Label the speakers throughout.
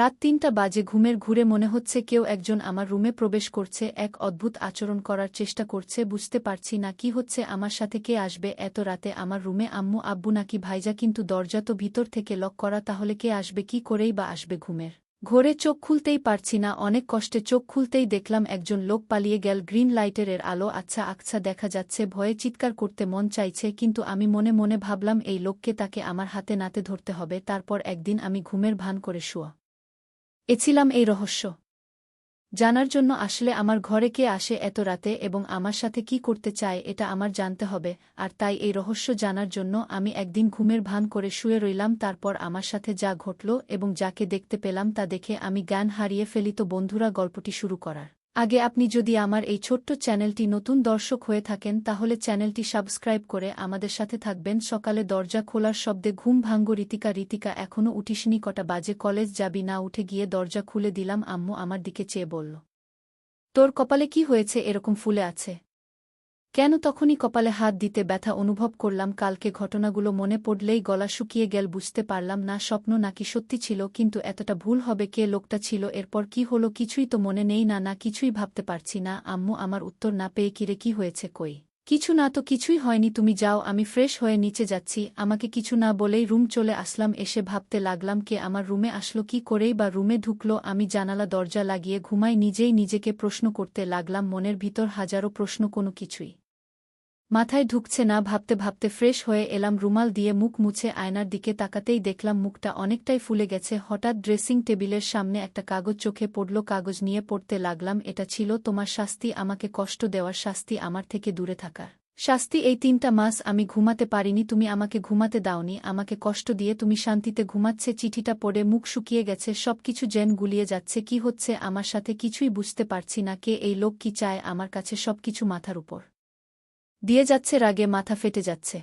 Speaker 1: রাত ৩টা বাজে ঘুমের ঘুরে মনে হচ্ছে কেউ একজন আমার রুমে প্রবেশ করছে, এক অদ্ভুত আচরণ করার চেষ্টা করছে। বুঝতে পারছি না কি হচ্ছে, আমার সাথে কে আসবে এত রাতে আমার রুমে, আম্মু আব্বু নাকি ভাইজা, কিন্তু দরজা তো ভিতর থেকে লক করা, তাহলে কে আসবে, কি করেই বা আসবে ঘুমের ঘোরে? চোখ খুলতেই পারছি না, অনেক কষ্টে চোখ খুলতেই দেখলাম একজন লোক পালিয়ে গেল। গ্রিন লাইটের এর আলো আচ্ছা আচ্ছা দেখা যাচ্ছে, ভয়ে চিৎকার করতে মন চাইছে, কিন্তু আমি মনে মনে ভাবলাম এই লোককে, তাকে আমার হাতে নাতে ধরতে হবে। তারপর একদিন আমি ঘুমের ভান করে শুয়া এছিলাম এই রহস্য জানার জন্য। আসলে আমার ঘরে কে আসে এত রাতে এবং আমার সাথে কি করতে চায়, এটা আমার জানতে হবে। আর তাই এই রহস্য জানার জন্য আমি একদিন ঘুমের ভান করে শুয়ে রইলাম। তারপর আমার সাথে যা ঘটল এবং যাকে দেখতে পেলাম তা দেখে আমি জ্ঞান হারিয়ে ফেলি। তো বন্ধুরা, গল্পটি শুরু করার আগে আপনি যদি আমার এই ছোট্ট চ্যানেলটি নতুন দর্শক হয়ে থাকেন, তাহলে চ্যানেলটি সাবস্ক্রাইব করে আমাদের সাথে থাকবেন। সকালে দরজা খোলার শব্দে ঘুম ভাঙ্গ। রিতিকা এখনও উঠিসনি, কটা বাজে, কলেজ যাবি না? উঠে গিয়ে দরজা খুলে দিলাম। আম্মু আমার দিকে চেয়ে বলল, তোর কপালে কি হয়েছে, এরকম ফুলে আছে কেন? তখনই কপালে হাত দিতে ব্যথা অনুভব করলাম। কালকে ঘটনাগুলো মনে পড়লেই গলা শুকিয়ে গেল। বুঝতে পারলাম না স্বপ্ন নাকি সত্যি ছিল, কিন্তু এতটা ভুল হবে, কে লোকটা ছিল, এরপর কি হলো কিছুই তো মনে নেই। না কিছুই ভাবতে পারছি না। আম্মু আমার উত্তর না পেয়ে, কিরে কি হয়েছে, কই? কিছু না তো, কিছুই হয়নি, তুমি যাও, আমি ফ্রেশ হয়ে নিচে যাচ্ছি। আমাকে কিছু না বলেই রুম চলে আসলাম। এসে ভাবতে লাগলাম কে আমার রুমে আসলো, কি করেই বা রুমে ঢুকলো? আমি জানালা দরজা লাগিয়ে ঘুমাই। নিজেই নিজেকে প্রশ্ন করতে লাগলাম, মনের ভিতর হাজারো প্রশ্ন, কোনো কিছুই মাথায় ঢুকছে না। ভাবতে ভাবতে ফ্রেশ হয়ে এলাম, রুমাল দিয়ে মুখ মুছে আয়নার দিকে তাকাতেই দেখলাম মুখটা অনেকটাই ফুলে গেছে। হঠাৎ ড্রেসিং টেবিলের সামনে একটা কাগজ চোখে পড়ল। কাগজ নিয়ে পড়তে লাগলাম, এটা ছিল তোমার শাস্তি, আমাকে কষ্ট দেওয়ার শাস্তি, আমার থেকে দূরে থাকার শাস্তি। এই ৩টা মাস আমি ঘুমাতে পারিনি, তুমি আমাকে ঘুমাতে দাওনি, আমাকে কষ্ট দিয়ে তুমি শান্তিতে ঘুমাচ্ছে। চিঠিটা পড়ে মুখ শুকিয়ে গেছে, সবকিছু যেন গুলিয়ে যাচ্ছে। কি হচ্ছে আমার সাথে কিছুই বুঝতে পারছি না। কে এই লোক, কি চায় আমার কাছে? সবকিছু মাথার উপর দিয়ে যাচ্ছে, রাগে মাথা ফেটে যাচ্ছে।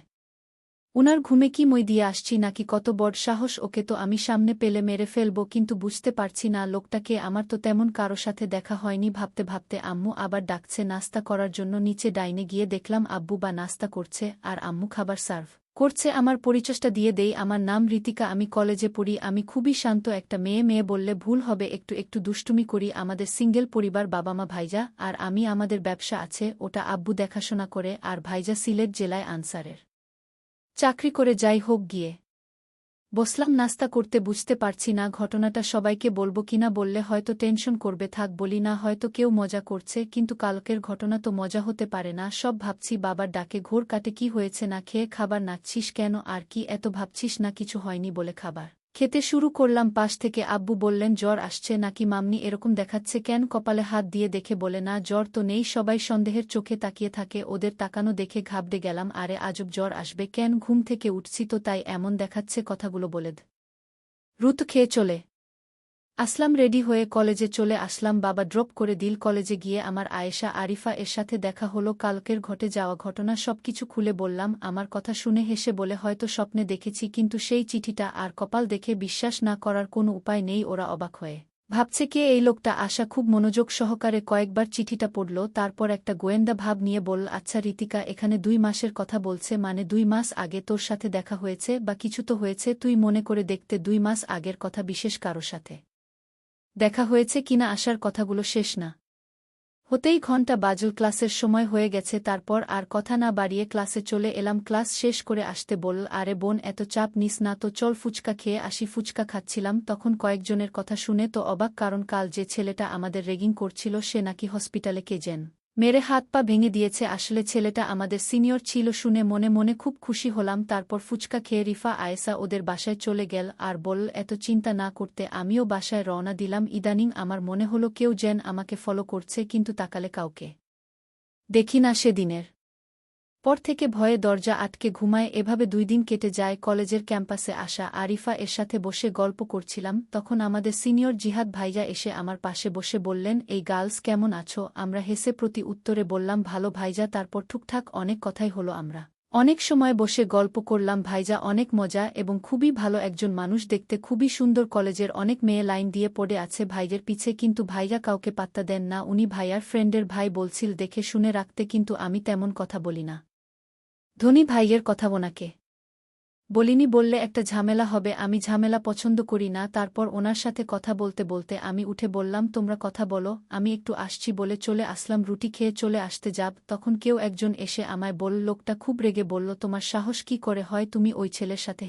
Speaker 1: উনার ঘুমে কি মই দিয়ে আসছি নাকি? কত বড় সাহস, ওকে তো আমি সামনে পেলে মেরে ফেলব, কিন্তু বুঝতে পারছি না লোকটাকে। আমার তো তেমন কারো সাথে দেখা হয়নি। ভাবতে ভাবতে আম্মু আবার ডাকছে নাস্তা করার জন্য। নিচে ডাইনে গিয়ে দেখলাম আব্বু বা নাস্তা করছে আর আম্মু খাবার সার্ভ করছে। আমার পরিচয়টা দিয়ে দেই, আমার নাম রিতিকা, আমি কলেজে পড়ি। আমি খুবই শান্ত একটা মেয়ে। মেয়ে বললে ভুল হবে, একটু একটু দুষ্টুমি করি। আমাদের সিঙ্গেল পরিবার, বাবা মা ভাইজা আর আমি। আমাদের ব্যবসা আছে, ওটা আব্বু দেখাশোনা করে, আর ভাইজা সিলেট জেলায় আনসারের চাকরি করে। যাই হোক, গিয়ে বসলাম নাস্তা করতে। বুঝতে পারছি না ঘটনাটা সবাইকে বলবো কিনা, বললে হয়তো টেনশন করবে, থাক বলি না, হয়তো কেউ মজা করছে। কিন্তু কালকের ঘটনা তো মজা হতে পারে না। সব ভাবছি বাবার ডাকে ঘোর কাটে। কি হয়েছে, না খেয়ে খাবার নাচ্ছিস কেন? আর কি এত ভাবছিস? না কিছু হয়নি বলে খাবার খেতে শুরু করলাম। পাশ থেকে আব্বু বললেন, জ্বর আসছে নাকি মামনি, এরকম দেখাচ্ছে কেন? কপালে হাত দিয়ে দেখে বলে, না জ্বর তো নেই। সবাই সন্দেহের চোখে তাকিয়ে থাকে, ওদের তাকানো দেখে ঘাবড়ে গেলাম। আরে আজব, জ্বর আসবে কেন? ঘুম থেকে উঠছি তো, তাই এমন দেখাচ্ছে। কথাগুলো বলে রুত খেয়ে চলে আসলাম, রেডি হয়ে কলেজে চলে আসলাম। বাবা ড্রপ করে দিল। কলেজে গিয়ে আমার আয়েশা আরিফা এর সাথে দেখা হলো। কালকের ঘটে যাওয়া ঘটনা সবকিছু খুলে বললাম। আমার কথা শুনে হেসে বলে, হয়তো স্বপ্নে দেখেছি, কিন্তু সেই চিঠিটা আর কপাল দেখে বিশ্বাস না করার কোনো উপায় নেই। ওরা অবাক হয়ে ভাবছে কে এই লোকটা? আশা খুব মনোযোগ সহকারে কয়েকবার চিঠিটা পড়ল, তারপর একটা গোয়েন্দা ভাব নিয়ে বলল, আচ্ছা রিতিকা, এখানে ২ মাসের কথা বলছে, মানে ২ মাস আগে তোর সাথে দেখা হয়েছে বা কিছু তো হয়েছে? তুই মনে করে দেখতে ২ মাস আগের কথা, বিশেষ কারো সাথে দেখা হয়েছে কিনা? আসার কথাগুলো শেষ না হতেই ঘণ্টা বাজল, ক্লাসের সময় হয়ে গেছে। তারপর আর কথা না বাড়িয়ে ক্লাসে চলে এলাম। ক্লাস শেষ করে আসতে বলল, আরে বোন এত চাপ নিস না তো, চল ফুচকা খেয়ে আসি। ফুচকা খাচ্ছিলাম তখন কয়েকজনের কথা শুনে তো অবাক, কারণ কাল যে ছেলেটা আমাদের রেগিং করছিল সে নাকি হসপিটালে, কে যেন মেরে হাত পা ভেঙে দিয়েছে। আসলে ছেলেটা আমাদের সিনিয়র ছিল। শুনে মনে মনে খুব খুশি হলাম। তারপর ফুচকা খেয়ে রিফা আয়েশা ওদের বাসায় চলে গেল আর বলল, এত চিন্তা না করতে। আমিও বাসায় রওনা দিলাম। ইদানিং আমার মনে হলো কেউ যেন আমাকে ফলো করছে, কিন্তু তাকালে কাউকে দেখি না। সেদিনের পর থেকে ভয়ে দরজা আটকে ঘুমায়। এভাবে ২ দিন কেটে যায়। কলেজের ক্যাম্পাসে আসা আরিফা এর সাথে বসে গল্প করছিলাম, তখন আমাদের সিনিয়র জিহাদ ভাইজা এসে আমার পাশে বসে বললেন, এই গার্লস কেমন আছো? আমরা হেসে প্রতি উত্তরে বললাম, ভালো ভাইজা। তারপর ঠুকঠাক অনেক কথাই হলো। আমরা অনেক সময় বসে গল্প করলাম। ভাইজা অনেক মজা এবং খুবই ভালো একজন মানুষ, দেখতে খুবই সুন্দর। কলেজের অনেক মেয়ে লাইন দিয়ে পড়ে আছে ভাইয়ের পিছে, কিন্তু ভাইয়া কাউকে পাত্তা দেন না। উনি ভাইয়ার ফ্রেন্ডের ভাই বলছিল দেখে শুনে রাখতে, কিন্তু আমি তেমন কথা বলি না। ধনী ভাইয়ের কথা ওনাকে বলিনি বললে একটা ঝামেলা হবে, আমি ঝামেলা পছন্দ করি না। তারপর ওনার সাথে কথা বলতে বলতে আমি উঠে বললাম, তোমরা কথা বলো, আমি একটু আসছি বলে চলে আসলাম। রুটি খেয়ে চলে আসতে যাব, তখন কেউ একজন এসে আমায় বলল, লোকটা খুব রেগে বলল, তোমার সাহস কি করে হয় তুমি ওই ছেলের সাথে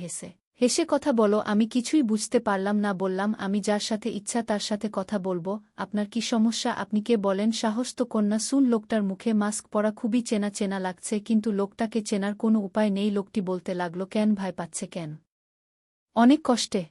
Speaker 1: হেসে কথা বলো? আমি কিছুই বুঝতে পারলাম না। বললাম, আমি যার সাথে ইচ্ছা তার সাথে কথা বলবো, আপনার কি সমস্যা? আপনি কে বলেন? সাহস তো কন্যা। শুন, লোকটার মুখে মাস্ক পরা খুবই চেনা চেনা লাগছে, কিন্তু লোকটাকে চেনার কোনো উপায় নেই। লোকটি বলতে লাগল, কেন ভয় পাচ্ছে কেন? অনেক কষ্টে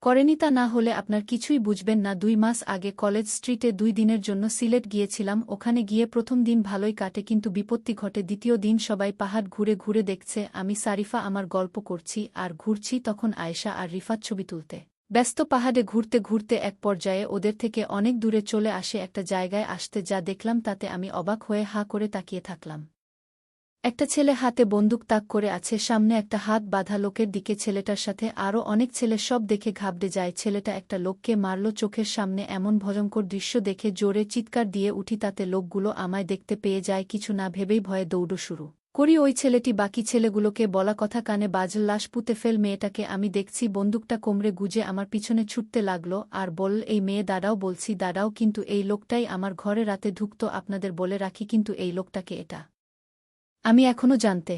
Speaker 1: করেনি তা না হলে আপনার কিছুই বুঝবেন না। 2 মাস আগে কলেজ স্ট্রিটে 2 দিনের জন্য সিলেট গিয়েছিলাম। ওখানে গিয়ে প্রথম দিন ভালোই কাটে, কিন্তু বিপত্তি ঘটে। দ্বিতীয় দিন সবাই পাহাড় ঘুরে ঘুরে দেখছে, আমি সারিফা আমার গল্প করছি আর ঘুরছি, তখন আয়েশা আর রিফাত ছবি তুলতে ব্যস্ত। পাহাড়ে ঘুরতে ঘুরতে এক পর্যায়ে ওদের থেকে অনেক দূরে চলে আসে একটা জায়গায়। আসতে যা দেখলাম তাতে আমি অবাক হয়ে হাঁ করে তাকিয়ে থাকলাম। একটা ছেলে হাতে বন্দুক তাক করে আছে, সামনে একটা হাত বাঁধা লোকের দিকে ছেলেটার সাথে আরও অনেক ছেলে। সব দেখে ঘাবড়ে যায়। ছেলেটা একটা লোককে মারল চোখের সামনে। এমন ভয়ঙ্কর দৃশ্য দেখে জোরে চিৎকার দিয়ে উঠি, তাতে লোকগুলো আমায় দেখতে পেয়ে যায়। কিছু না ভেবেই ভয়ে দৌড় শুরু করি। ওই ছেলেটি বাকি ছেলেগুলোকে বলা কথা কানে বাজল, লাশ পুঁতে ফেল মেয়েটাকে। আমি দেখছি বন্দুকটা কোমরে গুজে আমার পিছনে ছুটতে লাগলো আর বলল, এই মেয়ে দাঁড়াও। বলছি দাঁড়াও, কিন্তু এই লোকটাই আমার ঘরে রাতে ঢুকত। আপনাদের বলে রাখি, কিন্তু এই লোকটাকে এটা আমি এখনও জানতে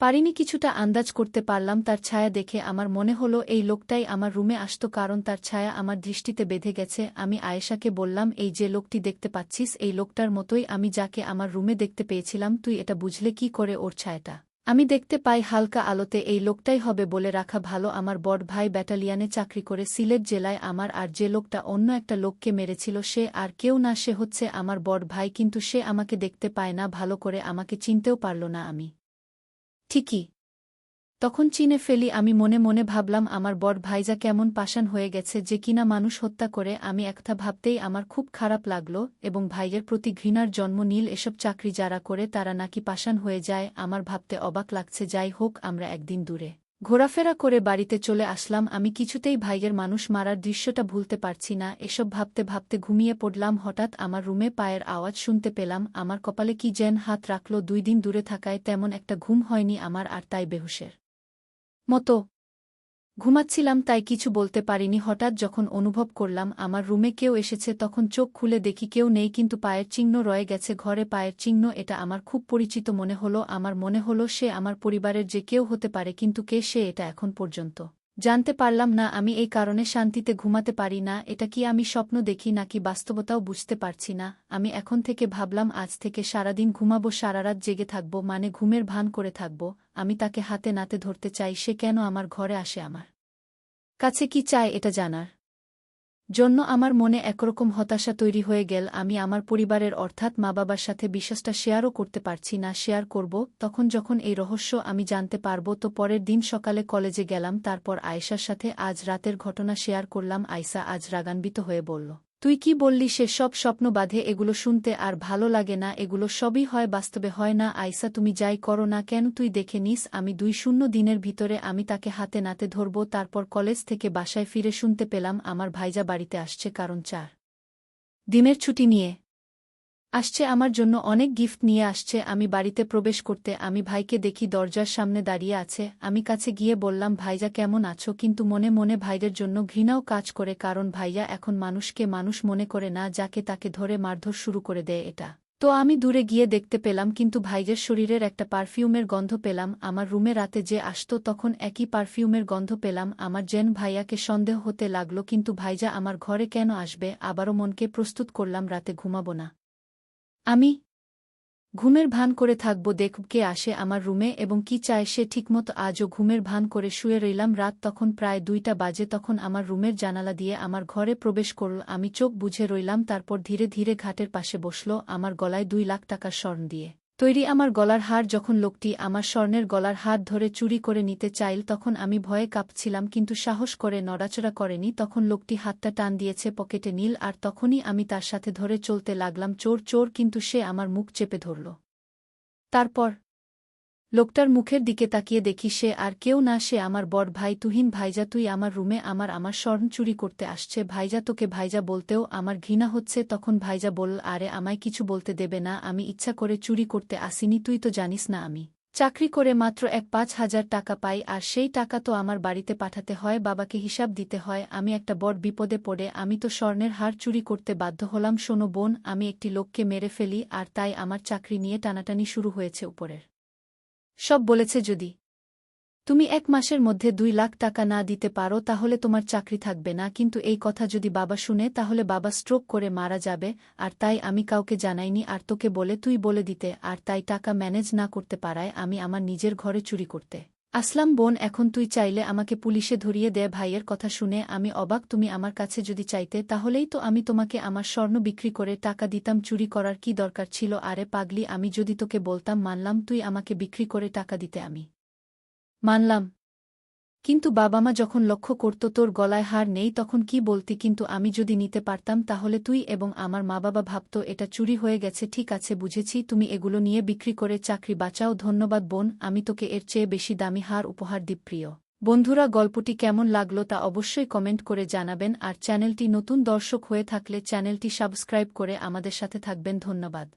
Speaker 1: পারিনি। কিছুটা আন্দাজ করতে পারলাম তার ছায়া দেখে। আমার মনে হলো এই লোকটাই আমার রুমে আসত, কারণ তার ছায়া আমার দৃষ্টিতে বেঁধে গেছে। আমি আয়েশাকে বললাম, এই যে লোকটি দেখতে পাচ্ছিস, এই লোকটার মতোই আমি যাকে আমার রুমে দেখতে পেয়েছিলাম। তুই এটা বুঝলে কি করে? ওর ছায়াটা আমি দেখতে পাই হালকা আলোতে। এই লোকটাই হবে। বলে রাখা ভালো, আমার বড় ভাই ব্যাটালিয়ানে চাকরি করে সিলেট জেলায়। আমার আর যে লোকটা অন্য একটা লোককে মেরেছিল সে আর কেউ না, সে হচ্ছে আমার বড় ভাই। কিন্তু সে আমাকে দেখতে পায় না ভালো করে, আমাকে চিনতেও পারল না। আমি ঠিকই তখন চিনে ফেলি। আমি মনে মনে ভাবলাম, আমার বড় ভাইজা কেমন পাষাণ হয়ে গেছে যে কিনা মানুষ হত্যা করে। আমি একটা ভাবতেই আমার খুব খারাপ লাগলো, এবং ভাইয়ের প্রতি ঘৃণার জন্ম নীল। এসব চাকরি যারা করে তারা নাকি পাষাণ হয়ে যায়, আমার ভাবতে অবাক লাগছে। যাই হোক, আমরা একদিন দূরে ঘোরাফেরা করে বাড়িতে চলে আসলাম। আমি কিছুতেই ভাইয়ের মানুষ মারার দৃশ্যটা ভুলতে পারছি না। এসব ভাবতে ভাবতে ঘুমিয়ে পড়লাম। হঠাৎ আমার রুমে পায়ের আওয়াজ শুনতে পেলাম। আমার কপালে কি যেন হাত রাখল। 2 দিন দূরে থাকায় তেমন একটা ঘুম হয়নি আমার, আর তাই বেহুশের মতো ঘুমাচ্ছিলাম, তাই কিছু বলতে পারিনি। হঠাৎ যখন অনুভব করলাম আমার রুমে কেউ এসেছে, তখন চোখ খুলে দেখি কেউ নেই, কিন্তু পায়ের চিহ্ন রয়ে গেছে ঘরে। পায়ের চিহ্ন, এটা আমার খুব পরিচিত মনে হলো। আমার মনে হলো সে আমার পরিবারের যে কেউ হতে পারে, কিন্তু কে সে এটা এখন পর্যন্ত জানতে পারলাম না। আমি এই কারণে শান্তিতে ঘুমাতে পারি না। এটা কি আমি স্বপ্ন দেখি নাকি বাস্তবতাও বুঝতে পারছি না। আমি এখন থেকে ভাবলাম, আজ থেকে সারাদিন ঘুমাবো, সারারাত জেগে থাকব, মানে ঘুমের ভান করে থাকব। আমি তাকে হাতে নাতে ধরতে চাই। সে কেন আমার ঘরে আসে, আমার কাছে কি চায়, এটা জানার জন্য আমার মনে একরকম হতাশা তৈরি হয়ে গেল। আমি আমার পরিবারের অর্থাৎ মা বাবার সাথে বিশ্বাসটা শেয়ারও করতে পারছি না। শেয়ার করব তখন যখন এই রহস্য আমি জানতে পারব। তো পরের দিন সকালে কলেজে গেলাম, তারপর আয়েশার সাথে আজ রাতের ঘটনা শেয়ার করলাম। আয়েশা আজ রাগান্বিত হয়ে বলল, তুই কি বললি? সে সব স্বপ্ন বাঁধে, এগুলো শুনতে আর ভালো লাগে না। এগুলো সবই হয়, বাস্তবে হয় না। আয়েশা, তুমি যাই করো না কেন তুই দেখে নিস, আমি 2 দিনের ভিতরে আমি তাকে হাতে নাতে ধরব। তারপর কলেজ থেকে বাসায় ফিরে শুনতে পেলাম আমার ভাইজা বাড়িতে আসছে, কারণ 4 দিনের ছুটি নিয়ে আসছে। আমার জন্য অনেক গিফট নিয়ে আসছে। আমি বাড়িতে প্রবেশ করতে আমি ভাইকে দেখি দরজার সামনে দাঁড়িয়ে আছে। আমি কাছে গিয়ে বললাম, ভাইজা কেমন আছো? কিন্তু মনে মনে ভাইদের জন্য ঘৃণাও কাজ করে, কারণ ভাইয়া এখন মানুষকে মানুষ মনে করে না, যাকে তাকে ধরে মারধর শুরু করে দেয়। এটা তো আমি দূরে গিয়ে দেখতে পেলাম, কিন্তু ভাইজের শরীরের একটা পারফিউমের গন্ধ পেলাম। আমার রুমে রাতে যে আসতো তখন একই পারফিউমের গন্ধ পেলাম। আমার যেন ভাইয়াকে সন্দেহ হতে লাগলো, কিন্তু ভাইজা আমার ঘরে কেন আসবে? আবারও মনকে প্রস্তুত করলাম, রাতে ঘুমাবো না, আমি ঘুমের ভান করে থাকব, দেখব কে আসে আমার রুমে এবং কি চায় সে। ঠিকমতো আজও ঘুমের ভান করে শুয়ে রইলাম। রাত তখন প্রায় 2টা বাজে। তখন আমার রুমের জানালা দিয়ে আমার ঘরে প্রবেশ করল। আমি চোখ বুজে রইলাম। তারপর ধীরে ধীরে ঘাটের পাশে বসল, আমার গলায় 2 লাখ টাকার স্বর্ণ দিয়ে তৈরি আমার গলার হার। যখন লোকটি আমার স্বর্ণের গলার হার ধরে চুরি করে নিতে চাইল, তখন আমি ভয়ে কাঁপছিলাম, কিন্তু সাহস করে নড়াচড়া করেনি। তখন লোকটি হাতটা টান দিয়েছে পকেটে নীল, আর তখনই আমি তার সাথে ধরে চলতে লাগলাম, চোর চোর, কিন্তু সে আমার মুখ চেপে ধরল। তারপর লোকটার মুখের দিকে তাকিয়ে দেখি সে আর কেউ না, সে আমার বড় ভাই তুহিন। ভাইজা, তুই আমার রুমে আমার স্বর্ণ চুরি করতে আসছে? ভাইজা, তোকে ভাইজা বলতেও আমার ঘৃণা হচ্ছে। তখন ভাইজা বলল, আরে আমায় কিছু বলতে দেবে না, আমি ইচ্ছা করে চুরি করতে আসিনি, তুই তো জানিস না আমি চাকরি করে মাত্র ৫,০০০ টাকা পাই, আর সেই টাকা তো আমার বাড়িতে পাঠাতে হয়, বাবাকে হিসাব দিতে হয়। আমি একটা বড় বিপদে পড়ে আমি তো স্বর্ণের হার চুরি করতে বাধ্য হলাম। শোনো বোন, আমি একটি লোককে মেরে ফেলি, আর তাই আমার চাকরি নিয়ে টানাটানি শুরু হয়েছে। উপরের সব বলেছে যদি তুমি ১ মাসের মধ্যে ২ লাখ টাকা না দিতে পারো তাহলে তোমার চাকরি থাকবে না। কিন্তু এই কথা যদি বাবা শুনে তাহলে বাবা স্ট্রোক করে মারা যাবে, আর তাই আমি কাউকে জানাইনি, আর তোকে বলে তুই বলে দিতে, আর তাই টাকা ম্যানেজ না করতে পারায় আমি আমার নিজের ঘরে চুরি করতে আসলাম। বোন, এখন তুই চাইলে আমাকে পুলিশে ধরিয়ে দে। ভাইয়ের কথা শুনে আমি অবাক। তুমি আমার কাছে যদি চাইতে তাহলেই তো আমি তোমাকে আমার স্বর্ণ বিক্রি করে টাকা দিতাম। চুরি করার কি দরকার ছিল? আরে পাগলি, আমি যদি তোকে বলতাম মানলাম তুই আমাকে বিক্রি করে টাকা দিতে, আমি মানলাম। কিন্তু বাবা-মা যখন লক্ষ্য করত তোর গলায় হার নেই তখন কি বলতি? কিন্তু আমি যদি নিতে পারতাম তাহলে তুই এবং আমার মা-বাবা ভাবত এটা চুরি হয়ে গেছে। ঠিক আছে, বুঝেছি, তুমি এগুলো নিয়ে বিক্রি করে চাকরি বাঁচাও। ধন্যবাদ বোন, আমি তোকে এর চেয়ে বেশি দামি হার উপহার দিই। প্রিয় বন্ধুরা, গল্পটি কেমন লাগলো তা অবশ্যই কমেন্ট করে জানাবেন, আর চ্যানেলটি নতুন দর্শক হয়ে থাকলে চ্যানেলটি সাবস্ক্রাইব করে আমাদের সাথে থাকবেন। ধন্যবাদ।